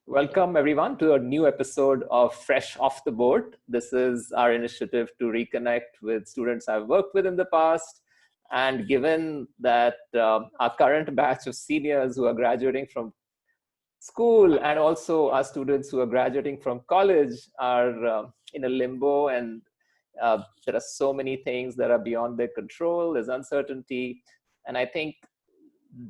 Welcome, everyone, to a new episode of Fresh Off the Board. This is our initiative to reconnect with students I've worked with in the past. And given that our current batch of seniors who are graduating from school and also our students who are graduating from college are in a limbo, and there are so many things that are beyond their control, there's uncertainty. And I think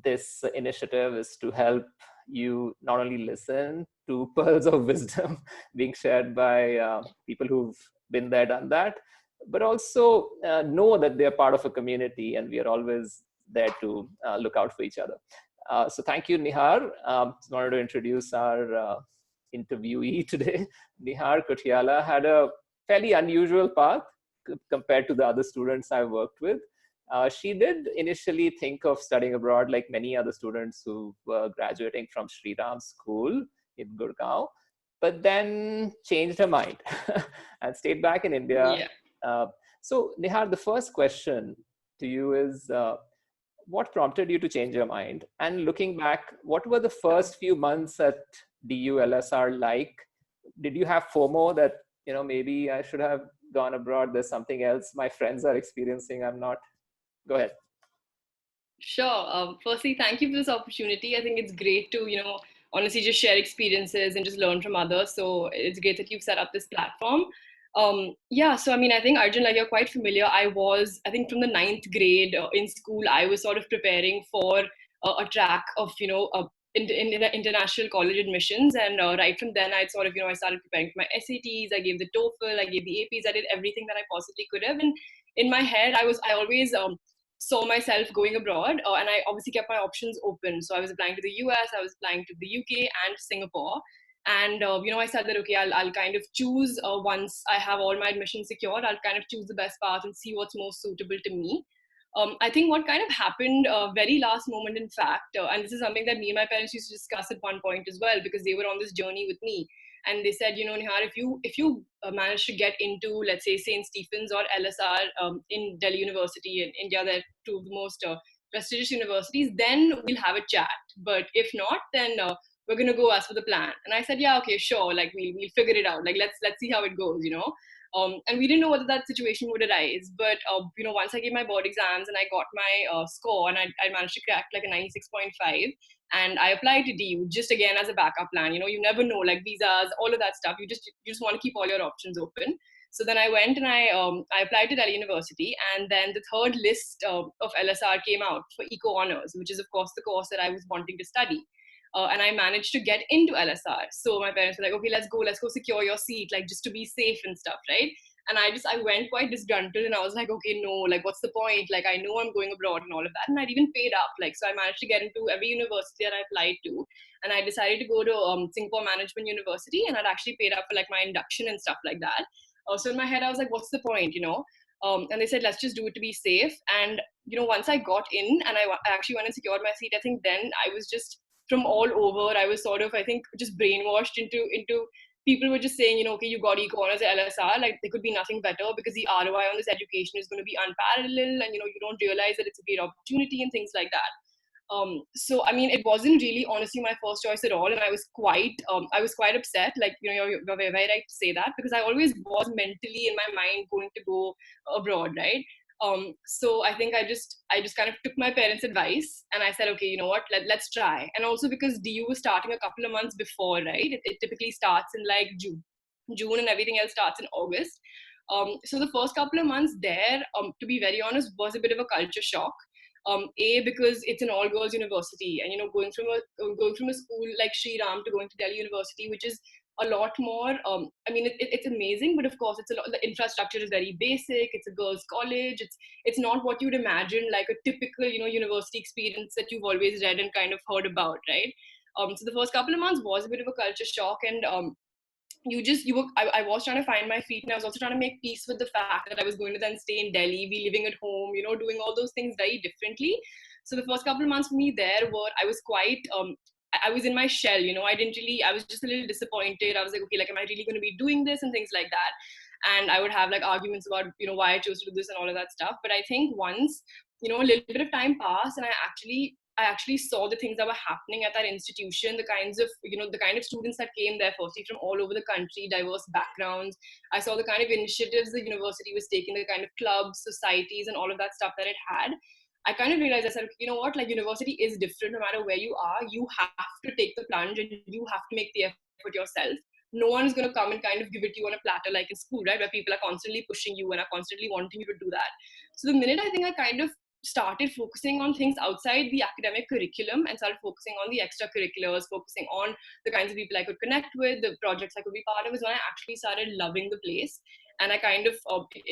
this initiative is to help you not only listen to pearls of wisdom being shared by people who've been there, done that, but also know that they're part of a community and we are always there to look out for each other. So thank you, Nihaar. Just wanted to introduce our interviewee today. Nihaar Kotiala had a fairly unusual path compared to the other students I've worked with. She did initially think of studying abroad like many other students who were graduating from Shri Ram School in Gurgaon, but then changed her mind and stayed back in India. Yeah. So Nihaar, the first question to you is, what prompted you to change your mind? And looking back, what were the first few months at DU LSR like? Did you have FOMO that, maybe I should have gone abroad? There's something else my friends are experiencing, I'm not. Go ahead. Sure. Firstly, thank you for this opportunity. I think it's great to, honestly just share experiences and just learn from others. So it's great that you've set up this platform. Yeah, so I mean, I think Arjun, like you're quite familiar. I think from the ninth grade in school, I was sort of preparing for a track of, in international college admissions. And right from then, I sort of, I started preparing for my SATs. I gave the TOEFL, I gave the APs, I did everything that I possibly could have. And in my head, I always saw myself going abroad, and I obviously kept my options open. So I was applying to the US, I was applying to the UK and Singapore. And I said that okay, I'll kind of choose once I have all my admissions secured. I'll kind of choose the best path and see what's most suitable to me. I think what kind of happened very last moment, in fact, and this is something that me and my parents used to discuss at one point as well, because they were on this journey with me, and they said, Nihar, if you manage to get into, let's say, St. Stephen's or LSR in Delhi University in India, they're two of the most prestigious universities, then we'll have a chat. But if not, then we're gonna go as for the plan. And I said, yeah, okay, sure, like we'll figure it out. Like let's see how it goes. And we didn't know whether that situation would arise. But once I gave my board exams and I got my score, and I managed to crack like a 96.5, and I applied to DU just again as a backup plan. You never know, like visas, all of that stuff. You just want to keep all your options open. So then I went and I applied to Delhi University, and then the third list of LSR came out for Eco Honors, which is of course the course that I was wanting to study. And I managed to get into LSR. So my parents were like, okay, let's go secure your seat, like just to be safe and stuff, right? And I went quite disgruntled, and I was like, okay, no, like what's the point? Like I know I'm going abroad and all of that, and I'd even paid up. Like so, I managed to get into every university that I applied to, and I decided to go to Singapore Management University, and I'd actually paid up for like my induction and stuff like that. So in my head, I was like, what's the point? And they said, let's just do it to be safe. And once I got in and I actually went and secured my seat, I think then I was just from all over. I was sort of, I think, just brainwashed into people were just saying, okay, you got eco honors at LSR, like there could be nothing better because the ROI on this education is going to be unparalleled, and you don't realize that it's a great opportunity and things like that. So I mean, it wasn't really honestly my first choice at all, and I was quite upset. Like you're very right to say that, because I always was mentally in my mind going to go abroad, right? So I think I just kind of took my parents' advice, and I said, okay, you know what, let's try. And also because DU was starting a couple of months before, right? It typically starts in like June, and everything else starts in August. So the first couple of months there, to be very honest, was a bit of a culture shock. Because it's an all girls university, and going from a school like Shri Ram to going to Delhi University, which is a lot more. I mean, it's amazing, but of course, it's a lot. The infrastructure is very basic. It's a girls' college. It's not what you'd imagine, like a typical university experience that you've always read and kind of heard about, right? So the first couple of months was a bit of a culture shock, and I was trying to find my feet, and I was also trying to make peace with the fact that I was going to then stay in Delhi, be living at home, doing all those things very differently. So the first couple of months for me there were, I was quite I was in my shell. I was just a little disappointed. I was like, okay, like am I really going to be doing this and things like that? And I would have like arguments about why I chose to do this and all of that stuff. But I think once a little bit of time passed, and I actually I actually saw the things that were happening at that institution, the kinds of, the kind of students that came there, firstly from all over the country, diverse backgrounds. I saw the kind of initiatives the university was taking, the kind of clubs, societies, and all of that stuff that it had. I kind of realized, I said, you know what, like university is different no matter where you are. You have to take the plunge and you have to make the effort yourself. No one is going to come and kind of give it to you on a platter like in school, right? Where people are constantly pushing you and are constantly wanting you to do that. So the minute I think I kind of started focusing on things outside the academic curriculum and started focusing on the extracurriculars, focusing on the kinds of people I could connect with, the projects I could be part of, is when I actually started loving the place. And I kind of,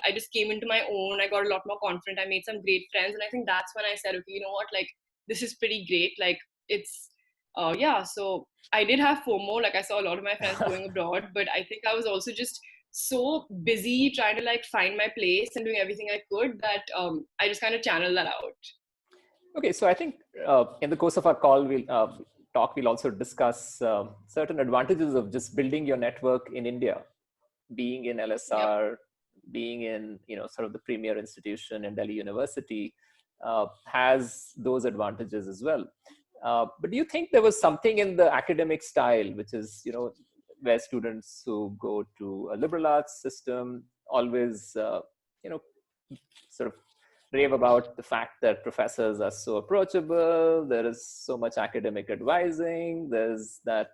I just came into my own. I got a lot more confident. I made some great friends. And I think that's when I said, okay, you know what, like, this is pretty great. Like, it's, yeah. So I did have FOMO. Like, I saw a lot of my friends going abroad, but I think I was also just so busy trying to like find my place and doing everything I could that I just kind of channeled that out. Okay, so I think in the course of our call, we'll also discuss certain advantages of just building your network in India, being in LSR, Yep. being in sort of the premier institution in Delhi University, has those advantages as well. But do you think there was something in the academic style, which is where students who go to a liberal arts system always sort of rave about the fact that professors are so approachable, there is so much academic advising, there's that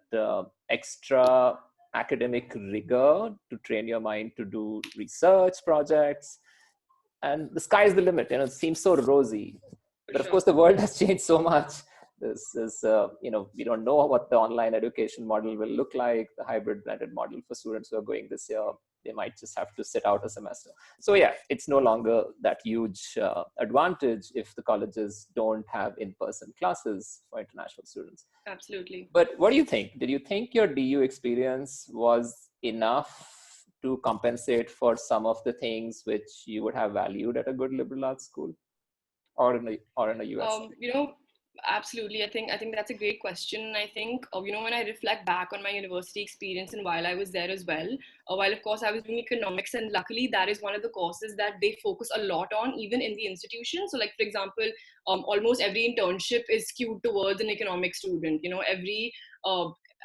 extra academic rigor to train your mind to do research projects, and the sky is the limit. It seems so rosy, For but of sure. course the world has changed so much. This is we don't know what the online education model will look like, the hybrid blended model for students who are going this year. They might just have to sit out a semester. So yeah, it's no longer that huge advantage if the colleges don't have in-person classes for international students. Absolutely. But what do you think? Did you think your DU experience was enough to compensate for some of the things which you would have valued at a good liberal arts school or in a US setting? Absolutely. I think that's a great question. I think when I reflect back on my university experience and while I was there as well, while of course I was doing economics, and luckily that is one of the courses that they focus a lot on even in the institution. So like for example, almost every internship is skewed towards an economic student. Every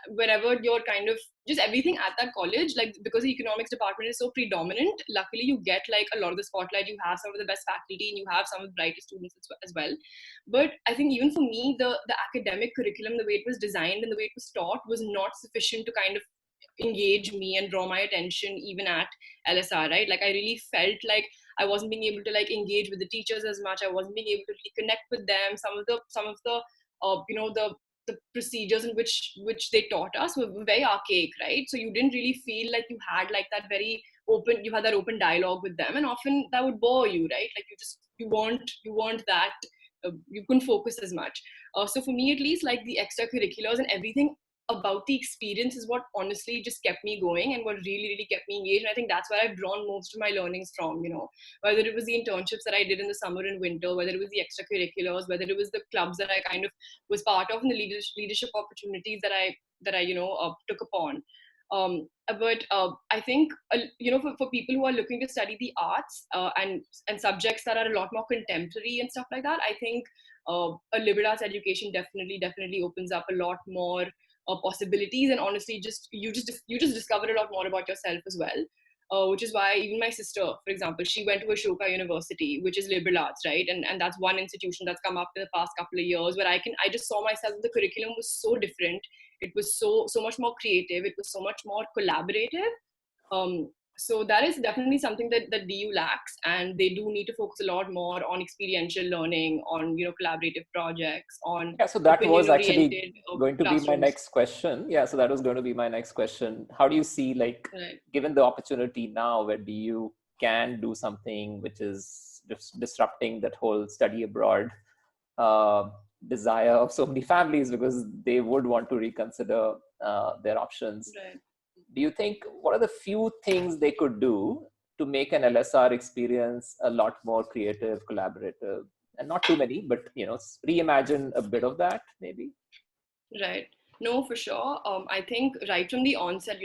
wherever you're kind of just everything at that college, like because the economics department is so predominant, luckily you get like a lot of the spotlight. You have some of the best faculty and you have some of the brightest students as well. But I think even for me, the academic curriculum, the way it was designed and the way it was taught, was not sufficient to kind of engage me and draw my attention even at LSR, right? Like I really felt like I wasn't being able to like engage with the teachers as much. I wasn't being able to really connect with them. Some of the the procedures in which they taught us were very archaic, right? So you didn't really feel like you had that open dialogue with them, and often that would bore you, right? Like you want that, you couldn't focus as much. So for me at least, like the extracurriculars and everything about the experience is what honestly just kept me going and what really really kept me engaged. And I think that's where I've drawn most of my learnings from, whether it was the internships that I did in the summer and winter, whether it was the extracurriculars, whether it was the clubs that I kind of was part of, and the leadership opportunities that I took upon. But I think for people who are looking to study the arts, and subjects that are a lot more contemporary and stuff like that, I think a liberal arts education definitely opens up a lot more possibilities, and honestly you just discover a lot more about yourself as well. Which is why even my sister, for example, she went to Ashoka University, which is liberal arts, right? And that's one institution that's come up in the past couple of years where I just saw myself, the curriculum was so different. It was so much more creative. It was so much more collaborative. So that is definitely something that DU lacks, and they do need to focus a lot more on experiential learning, on collaborative projects, on Yeah, so that was opinion actually oriented going to be my classrooms. next question. Yeah, so that was going to be my next question. How do you see, like, Right. given the opportunity now where DU can do something which is disrupting that whole study abroad uh, desire of so many families, because they would want to reconsider their options. Right. Do you think, what are the few things they could do to make an LSR experience a lot more creative, collaborative, and not too many, but reimagine a bit of that, maybe? Right. No, for sure. I think right from the onset,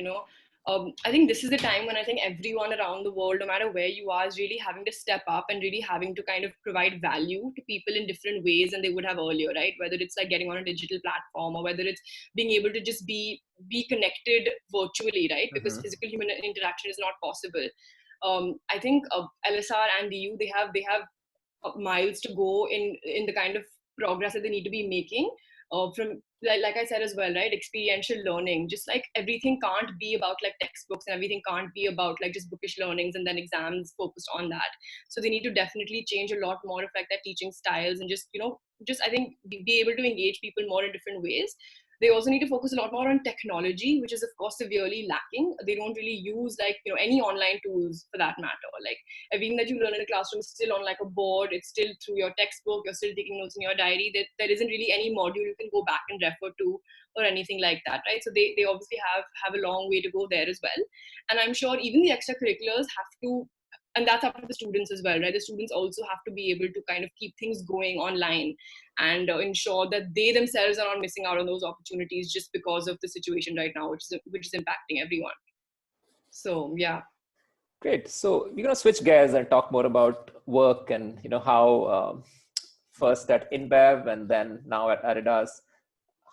I think this is the time when I think everyone around the world, no matter where you are, is really having to step up and really having to kind of provide value to people in different ways than they would have earlier, right? Whether it's like getting on a digital platform, or whether it's being able to just be connected virtually, right? Because Mm-hmm. physical human interaction is not possible. I think LSR and DU, they have miles to go in the kind of progress that they need to be making, from like I said as well, right? Experiential learning, just like everything can't be about like textbooks, and everything can't be about like just bookish learnings and then exams focused on that. So they need to definitely change a lot more of like their teaching styles, and just just I think be able to engage people more in different ways. They also need to focus a lot more on technology, which is of course severely lacking. They don't really use like any online tools for that matter. Like everything that you learn in a classroom is still on like a board. It's still through your textbook. You're still taking notes in your diary. There isn't really any module you can go back and refer to or anything like that, right? So they obviously have a long way to go there as well. And I'm sure even the extracurriculars have to, and that's up to the students as well, right? The students also have to be able to kind of keep things going online, and ensure that they themselves are not missing out on those opportunities just because of the situation right now, which is impacting everyone. So yeah. Great. So we're going to switch gears and talk more about work and how first at InBev and then now at Adidas.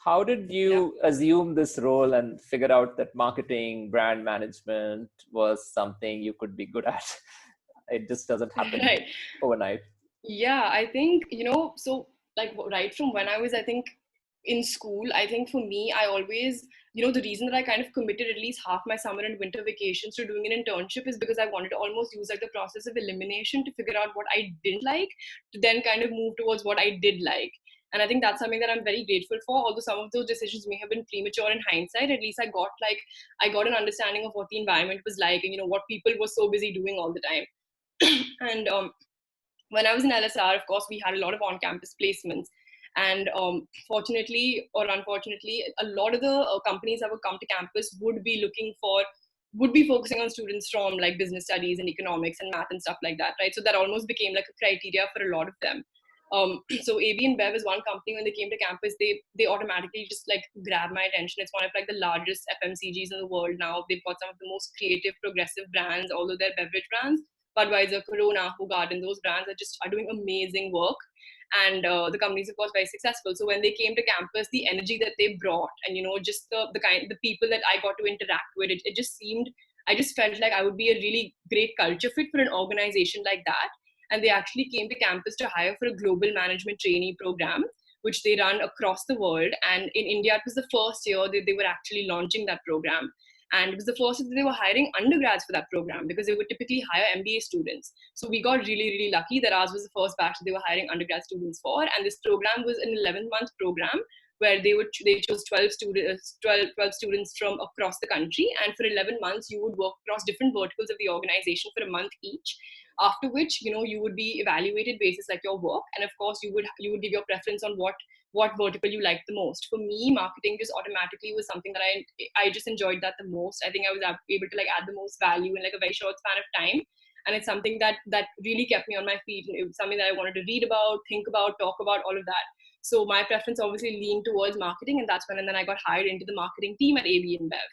How did Yeah. you assume this role and figure out that marketing, brand management was something you could be good at? It just doesn't happen Right. overnight. Yeah, I think, so like right from when I was, I think, in school, I think for me, I always, the reason that I kind of committed at least half my summer and winter vacations to doing an internship is because I wanted to almost use like the process of elimination to figure out what I didn't like, to then kind of move towards what I did like. And I think that's something that I'm very grateful for. Although some of those decisions may have been premature in hindsight, at least I got an understanding of what the environment was like, and what people were so busy doing all the time. And when I was in LSR, of course, we had a lot of on-campus placements. And fortunately or unfortunately, a lot of the companies that would come to campus would be focusing on students from like business studies and economics and math and stuff like that, right? So that almost became like a criteria for a lot of them. So AB and Bev is one company. When they came to campus, they automatically just like grabbed my attention. It's one of like the largest FMCGs in the world now. They've got some of the most creative, progressive brands, although they're beverage brands. Budweiser, Corona, Hoegaarden, those brands are doing amazing work. And the company's of course very successful. So when they came to campus, the energy that they brought, and just the people that I got to interact with, it just seemed, I just felt like I would be a really great culture fit for an organization like that. And they actually came to campus to hire for a global management trainee program, which they run across the world. And in India, it was the first year that they were actually launching that program. And it was the first year that they were hiring undergrads for that program, because they would typically hire MBA students. So we got really, really lucky that ours was the first batch that they were hiring undergrad students for. And this program was an 11-month program where they chose 12 students from across the country. And for 11 months, you would work across different verticals of the organization for a month each. After which, you would be evaluated basis like your work. And of course, you would give your preference on what vertical you like the most. For me, marketing just automatically was something that I just enjoyed that the most. I think I was able to like add the most value in like a very short span of time. And it's something that really kept me on my feet. And it was something that I wanted to read about, think about, talk about, all of that. So my preference obviously leaned towards marketing, and that's when and then I got hired into the marketing team at AB InBev.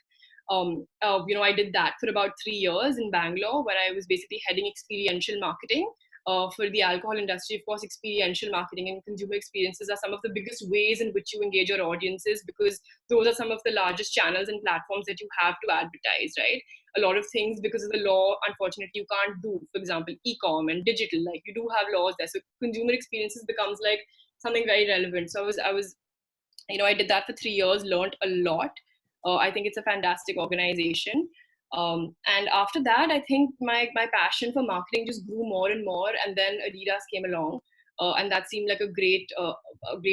I did that for about 3 years in Bangalore, where I was basically heading experiential marketing. For the alcohol industry, of course, experiential marketing and consumer experiences are some of the biggest ways in which you engage your audiences, because those are some of the largest channels and platforms that you have to advertise, right? A lot of things, because of the law, unfortunately, you can't do, for example, e-com and digital. Like, you do have laws there, so consumer experiences becomes like something very relevant. So I did that for 3 years, learned a lot. I think it's a fantastic organization. And after that, I think my passion for marketing just grew more and more. And then Adidas came along, and that seemed like a great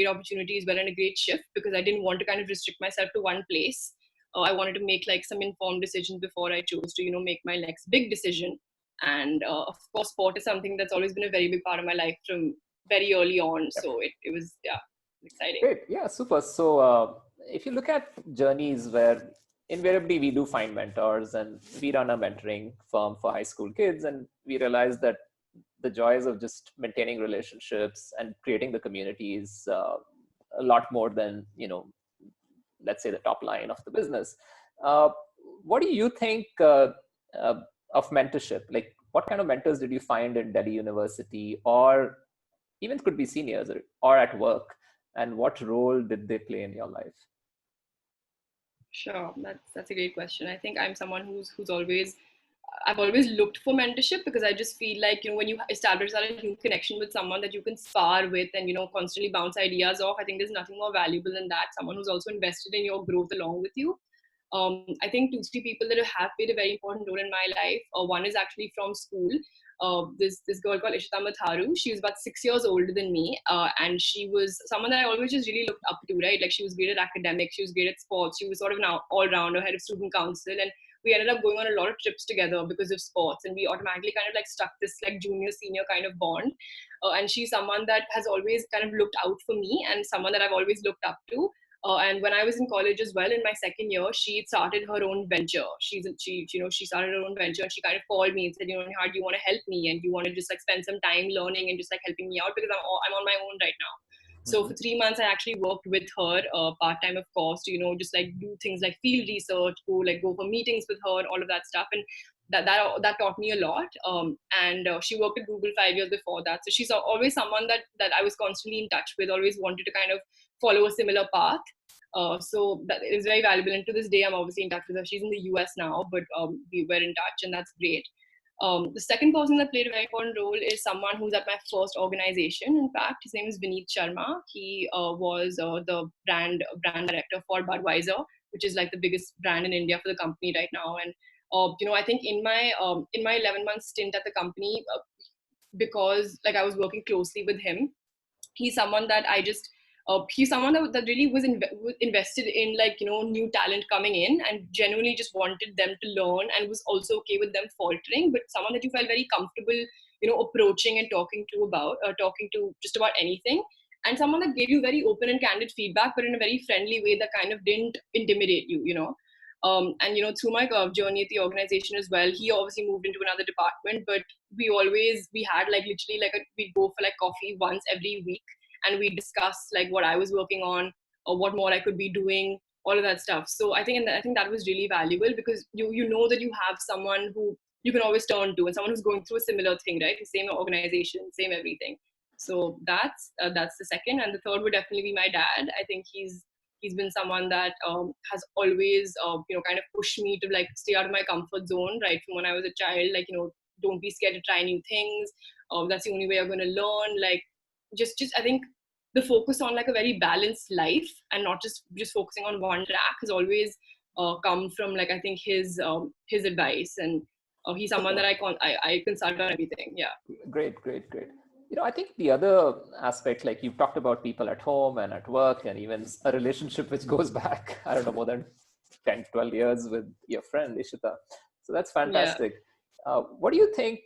opportunity as well, and a great shift, because I didn't want to kind of restrict myself to one place. I wanted to make like some informed decisions before I chose to make my next big decision. And of course, sport is something that's always been a very big part of my life from very early on. Yep. So it was, yeah, exciting. Great. Yeah, super. So if you look at journeys where invariably we do find mentors, and we run a mentoring firm for high school kids, and we realize that the joys of just maintaining relationships and creating the community is a lot more than, let's say, the top line of the business. Uh, what do you think of mentorship? Like, what kind of mentors did you find in Delhi University, or even could be seniors, or at work, and what role did they play in your life? Sure, that's a great question. I think I'm someone who's always I've always looked for mentorship, because I just feel like, when you establish that human connection with someone that you can spar with and, constantly bounce ideas off, I think there's nothing more valuable than that. Someone who's also invested in your growth along with you. I think two, three people that have played a very important role in my life. One is actually from school. This girl called Ishita Matharu. She was about 6 years older than me, and she was someone that I always just really looked up to. Right, like she was great at academics, she was great at sports, she was sort of an all rounder, head of student council, and we ended up going on a lot of trips together because of sports, and we automatically kind of like struck this like junior senior kind of bond. And she's someone that has always kind of looked out for me, and someone that I've always looked up to. And when I was in college as well, in my second year, she started her own venture. She started her own venture, and she kind of called me and said, Nihaar, do you want to help me? And do you want to just like spend some time learning and just like helping me out, because I'm on my own right now. So for 3 months, I actually worked with her part time, of course, to just like do things like field research, go for meetings with her, and all of that stuff. And that taught me a lot. And she worked at Google 5 years before that, so she's always someone that I was constantly in touch with. Always wanted to kind of follow a similar path. So that is very valuable. And to this day, I'm obviously in touch with her. She's in the US now, but we were in touch, and that's great. The second person that played a very important role is someone who's at my first organization. In fact, his name is Vineet Sharma. He was the brand director for Budweiser, which is like the biggest brand in India for the company right now. And I think in my 11-month stint at the company, because like I was working closely with him, he's someone that I just he's someone that really was invested in, like, new talent coming in, and genuinely just wanted them to learn, and was also okay with them faltering, but someone that you felt very comfortable approaching and talking to just about anything, and someone that gave you very open and candid feedback, but in a very friendly way that kind of didn't intimidate you. And through my journey at the organization as well, he obviously moved into another department, but we had like literally like we'd go for like coffee once every week, and we discuss like what I was working on, or what more I could be doing, all of that stuff. So I think that was really valuable, because you know that you have someone who you can always turn to, and someone who's going through a similar thing, right? The same organization, same everything. So that's the second. And the third would definitely be my dad. I think he's been someone that has always kind of pushed me to like stay out of my comfort zone right from when I was a child. Like, don't be scared to try new things. That's the only way you're going to learn. Like, just I think the focus on like a very balanced life, and not just focusing on one track, has always come from, like, I think his advice. And he's someone that I consult on everything. Yeah. Great. I think the other aspect, like you've talked about people at home and at work, and even a relationship which goes back, I don't know, more than 10, 12 years with your friend Ishita. So that's fantastic. Yeah. What do you think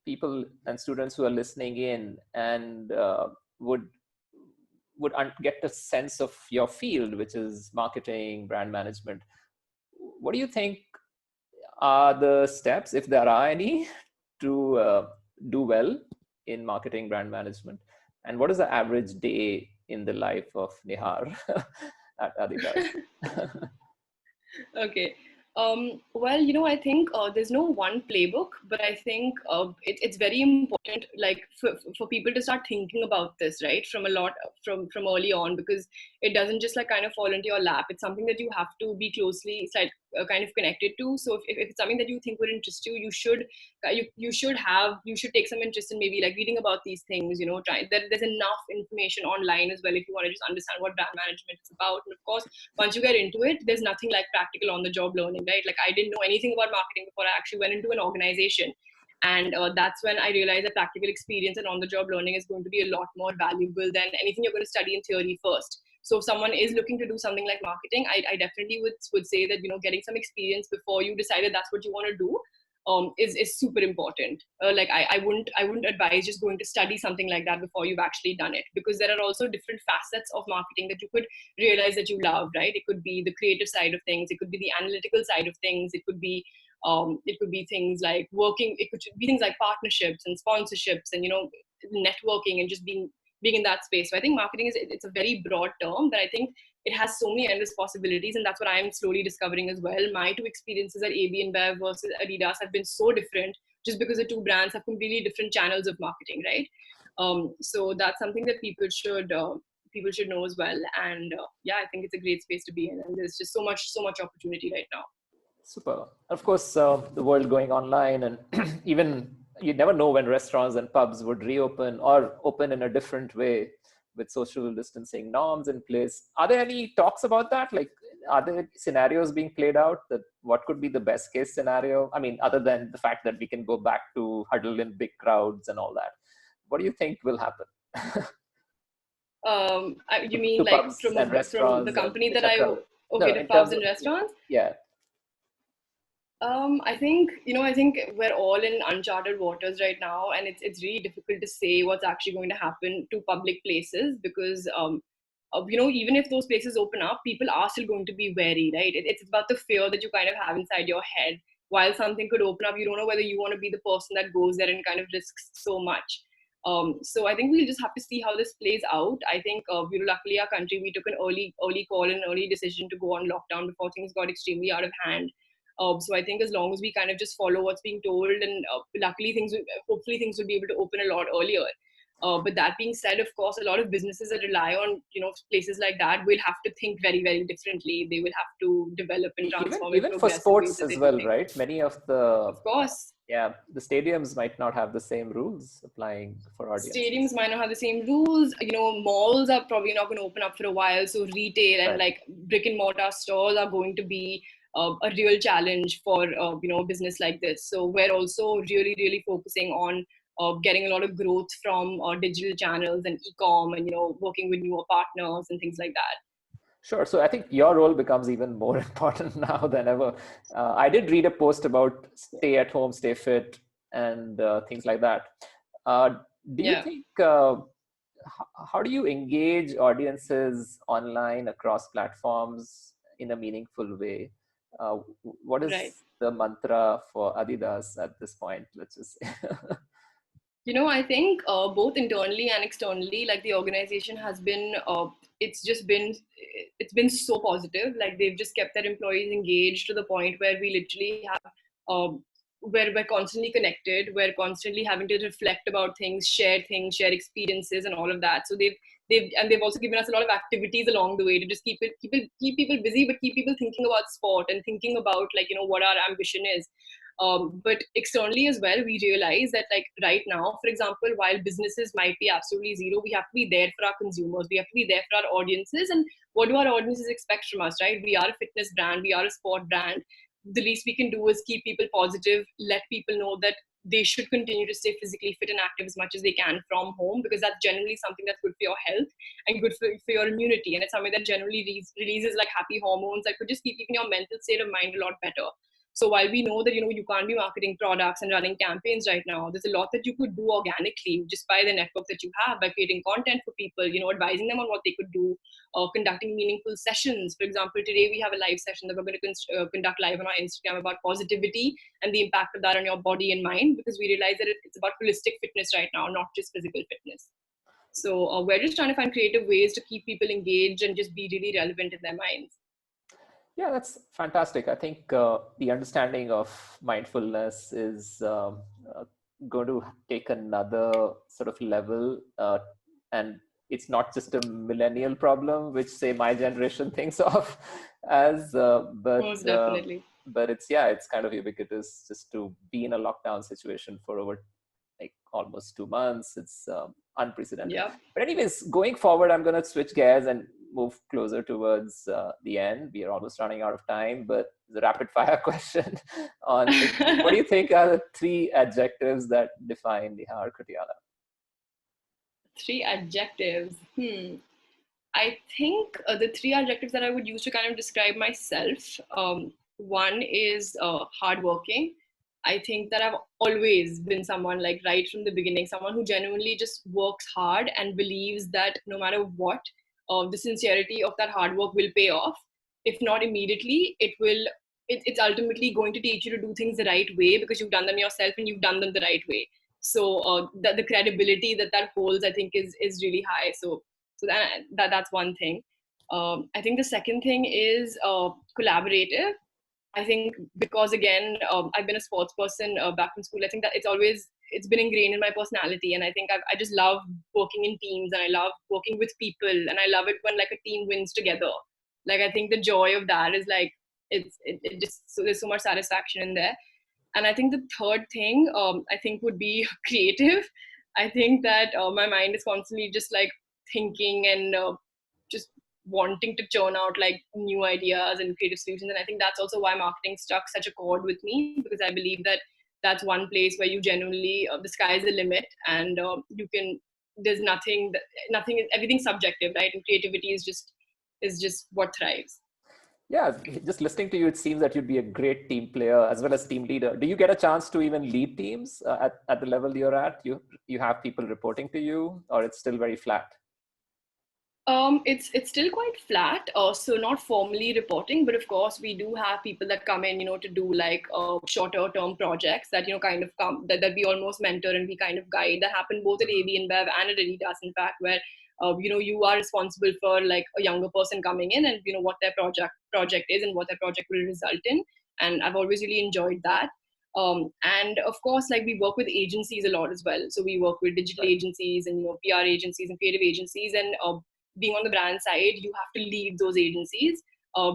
people and students who are listening in and would get a sense of your field, which is marketing, brand management? What do you think are the steps, if there are any, to do well in marketing, brand management? And what is the average day in the life of Nihaar at Adidas? Okay. Well, I think there's no one playbook, but I think it's very important, like for people to start thinking about this, right, from early on, because it doesn't just like kind of fall into your lap. It's something that you have to be closely kind of connected to. So if it's something that you think would interest you, you should take some interest in maybe like reading about these things. There's enough information online as well if you want to just understand what brand management is about. And of course, once you get into it, there's nothing like practical on the job learning, right? Like, I didn't know anything about marketing before I actually went into an organization. And that's when I realized that practical experience and on the job learning is going to be a lot more valuable than anything you're going to study in theory first. So if someone is looking to do something like marketing, I definitely would say that, getting some experience before you decide that that's what you want to do is super important. Like, I wouldn't advise just going to study something like that before you've actually done it, because there are also different facets of marketing that you could realize that you love, right? It could be the creative side of things, it could be the analytical side of things, it could be things like working, it could be things like partnerships and sponsorships and networking and just being in that space. So I think marketing it's a very broad term, but I think it has so many endless possibilities, and that's what I'm slowly discovering as well. My two experiences at AB InBev versus Adidas have been so different, just because the two brands have completely different channels of marketing, right? So that's something that people should know as well. And yeah, I think it's a great space to be in, and there's just so much opportunity right now. Super. Of course, the world going online, and even you never know when restaurants and pubs would reopen or open in a different way with social distancing norms in place. Are there any talks about that? Like, are there scenarios being played out that what could be the best case scenario? I mean, other than the fact that we can go back to huddle in big crowds and all that, what do you think will happen? You mean To like pubs and from the restaurants and company that I etc. okay, No, to in pubs terms and of, restaurants? yeah. I think, I think we're all in uncharted waters right now, and it's really difficult to say what's actually going to happen to public places, because even if those places open up, people are still going to be wary, right? It's about the fear that you kind of have inside your head. While something could open up, you don't know whether you want to be the person that goes there and kind of risks so much. So I think we'll just have to see how this plays out. I think luckily our country, we took an early call and early decision to go on lockdown before things got extremely out of hand. So I think as long as we kind of just follow what's being told, and luckily hopefully things will be able to open a lot earlier. But that being said, of course, a lot of businesses that rely on places like that will have to think very, very differently. They will have to develop and even transform in even for progressive ways sports that as they do well, things. right? Many of the Of course, the stadiums might not have the same rules applying for stadiums audiences. might not have the same rules. Malls are probably not going to open up for a while. So retail and Right. like brick and mortar stores are going to be a real challenge for a business like this. So we're also really, really focusing on getting a lot of growth from digital channels and e-com, and working with newer partners and things like that. Sure. So I think your role becomes even more important now than ever. I did read a post about stay at home, stay fit, and things like that. Uh, do you Yeah, think, how do you engage audiences online across platforms in a meaningful way? What right. is the mantra for Adidas at this point? Let's just say. I think both internally and externally, like the organization has been, it's been so positive. Like they've just kept their employees engaged to the point where we literally have, where we're constantly connected, we're constantly having to reflect about things, share experiences, and all of that. So they've also given us a lot of activities along the way to just keep people busy, but keep people thinking about sport and thinking about like what our ambition is. But externally as well, we realize that like right now, for example, while businesses might be absolutely zero, we have to be there for our consumers, we have to be there for our audiences. And what do our audiences expect from us, right? We are a fitness brand, we are a sport brand. The least we can do is keep people positive, let people know that they should continue to stay physically fit and active as much as they can from home, because that's generally something that's good for your health and good for your immunity, and it's something that generally releases like happy hormones that could just keep even your mental state of mind a lot better. So while we know that you can't be marketing products and running campaigns right now, there's a lot that you could do organically just by the network that you have, by creating content for people, advising them on what they could do, conducting meaningful sessions. For example, today we have a live session that we're going to conduct live on our Instagram about positivity and the impact of that on your body and mind, because we realize that it's about holistic fitness right now, not just physical fitness. So we're just trying to find creative ways to keep people engaged and just be really relevant in their minds. Yeah, that's fantastic. I think the understanding of mindfulness is going to take another sort of level, and it's not just a millennial problem, which say my generation thinks of as, Most definitely. but it's kind of ubiquitous just to be in a lockdown situation for over like almost 2 months. It's unprecedented. Yeah. But anyways, going forward, I'm going to switch gears and move closer towards the end. We are almost running out of time, but the rapid fire question on like, what do you think are the 3 adjectives that define Nihaar Kutiala? 3 adjectives. I think the 3 adjectives that I would use to kind of describe myself. One is hardworking. I think that I've always been someone, like right from the beginning, someone who genuinely just works hard and believes that no matter what, the sincerity of that hard work will pay off. If not immediately, it will. It's ultimately going to teach you to do things the right way, because you've done them yourself and you've done them the right way. So the credibility that holds, I think, is really high. So that's one thing. I think the second thing is collaborative. I think because again, I've been a sports person back from school. I think that it's been ingrained in my personality, and I think I just love working in teams, and I love working with people, and I love it when like a team wins together. Like I think the joy of that is like it just so there's so much satisfaction in there. And I think the third thing I think would be creative. I think that my mind is constantly just like thinking and just wanting to churn out like new ideas and creative solutions. And I think that's also why marketing struck such a chord with me, because I believe that that's one place where you genuinely the sky is the limit, and you can there's nothing everything's subjective, right? And creativity is just what thrives. Yeah, just listening to you, it seems that you'd be a great team player as well as team leader. Do you get a chance to even lead teams at the level you're at? You have people reporting to you, or it's still very flat? It's still quite flat, so not formally reporting, but of course we do have people that come in, to do like shorter term projects that kind of come that we almost mentor and we kind of guide. That happen both at AB InBev and at Adidas, in fact, where you are responsible for like a younger person coming in and what their project is and what their project will result in. And I've always really enjoyed that. And of course, like we work with agencies a lot as well. So we work with digital Right. agencies and PR agencies and creative agencies, and being on the brand side, you have to lead those agencies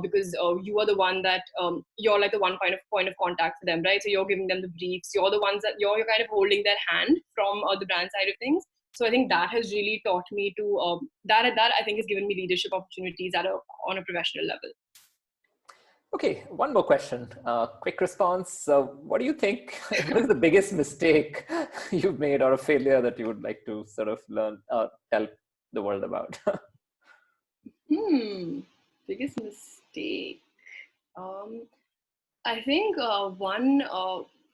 because you are the one that you're like the one point of contact for them, right? So you're giving them the briefs. You're the ones that you're kind of holding their hand from the brand side of things. So I think that has really taught me to that I think has given me leadership opportunities on a professional level. Okay, one more question. Quick response. What do you think? What is the biggest mistake you've made or a failure that you would like to sort of learn, tell the world about? Biggest mistake. Um, I think one,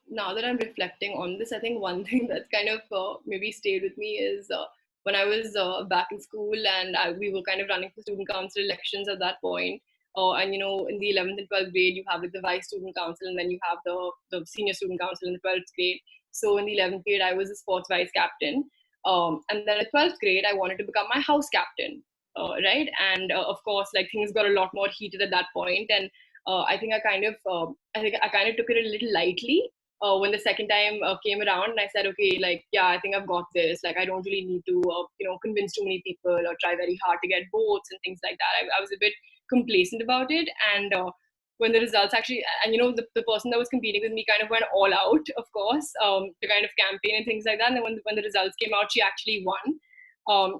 now that I'm reflecting on this, I think one thing that's kind of maybe stayed with me is when I was back in school and we were kind of running for student council elections at that point. And in the 11th and 12th grade, you have like the vice student council, and then you have the senior student council in the 12th grade. So in the 11th grade, I was a sports vice captain. And then at 12th grade, I wanted to become my house captain, right? And of course, like things got a lot more heated at that point, and I think I kind of took it a little lightly when the second time came around, and I said, okay, like yeah, I think I've got this. Like I don't really need to convince too many people or try very hard to get votes and things like that. I was a bit complacent about it, and when the results actually, and the person that was competing with me kind of went all out, of course, to kind of campaign and things like that. And then when the results came out, she actually won.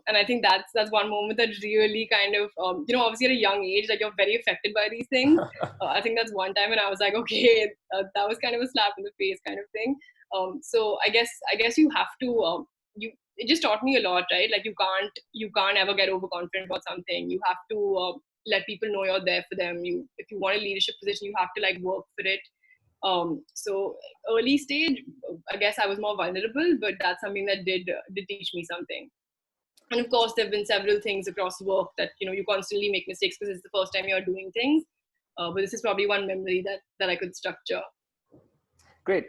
And I think that's one moment that really kind of obviously at a young age, like you're very affected by these things. I think that's one time when I was like, okay, that was kind of a slap in the face kind of thing. So I guess you have to you it just taught me a lot, right? Like you can't ever get overconfident about something. You have to let people know you're there for them. If you want a leadership position, you have to like work for it. So early stage, I guess I was more vulnerable, but that's something that did teach me something. And of course, there have been several things across work that you constantly make mistakes because it's the first time you're doing things. But this is probably one memory that I could structure. Great.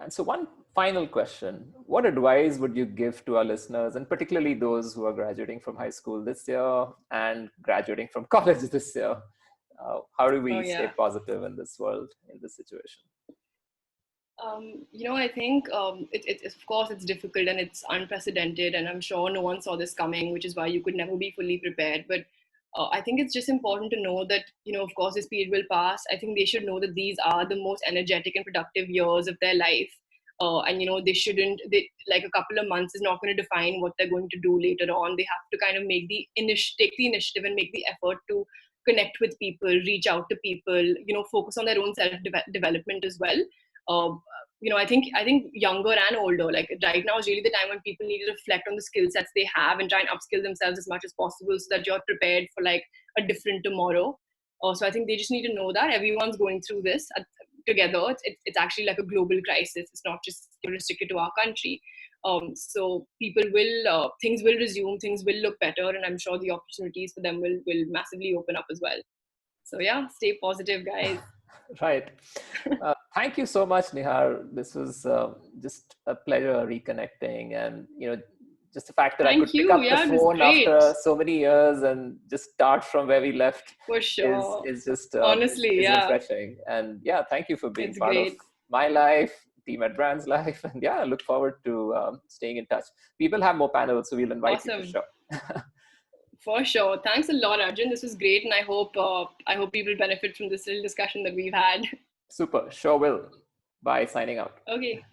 And so, one final question. What advice would you give to our listeners, and particularly those who are graduating from high school this year and graduating from college this year? How do Oh we stay yeah. positive in this world, in this situation? I think of course it's difficult and it's unprecedented, and I'm sure no one saw this coming, which is why you could never be fully prepared. But I think it's just important to know that of course this period will pass. I think they should know that these are the most energetic and productive years of their life, and they shouldn't. Like a couple of months is not going to define what they're going to do later on. They have to kind of take the initiative and make the effort to connect with people, reach out to people, focus on their own self development as well. uh, I think younger and older, like right now is really the time when people need to reflect on the skill sets they have and try and upskill themselves as much as possible so that you're prepared for like a different tomorrow. So I think they just need to know that everyone's going through this together. It's actually like a global crisis. It's not just restricted to our country. So people will things will resume, things will look better, and I'm sure the opportunities for them will massively open up as well. So yeah, stay positive, guys. Right. Thank you so much, Nihar. This was just a pleasure reconnecting, and just the fact that I Thank could pick you. up the Yeah, it was phone great. after so many years and just start from where we left For sure. is just Honestly, is yeah. refreshing. And yeah, thank you for being It's part of great. my life, Team Edbrand's life, and yeah, I look forward to staying in touch. We will have more panels, so we'll invite you for Awesome. sure. For sure. Thanks a lot, Arjun. This was great, and I hope people benefit from this little discussion that we've had. Super. Sure will. Bye. Signing out. Okay.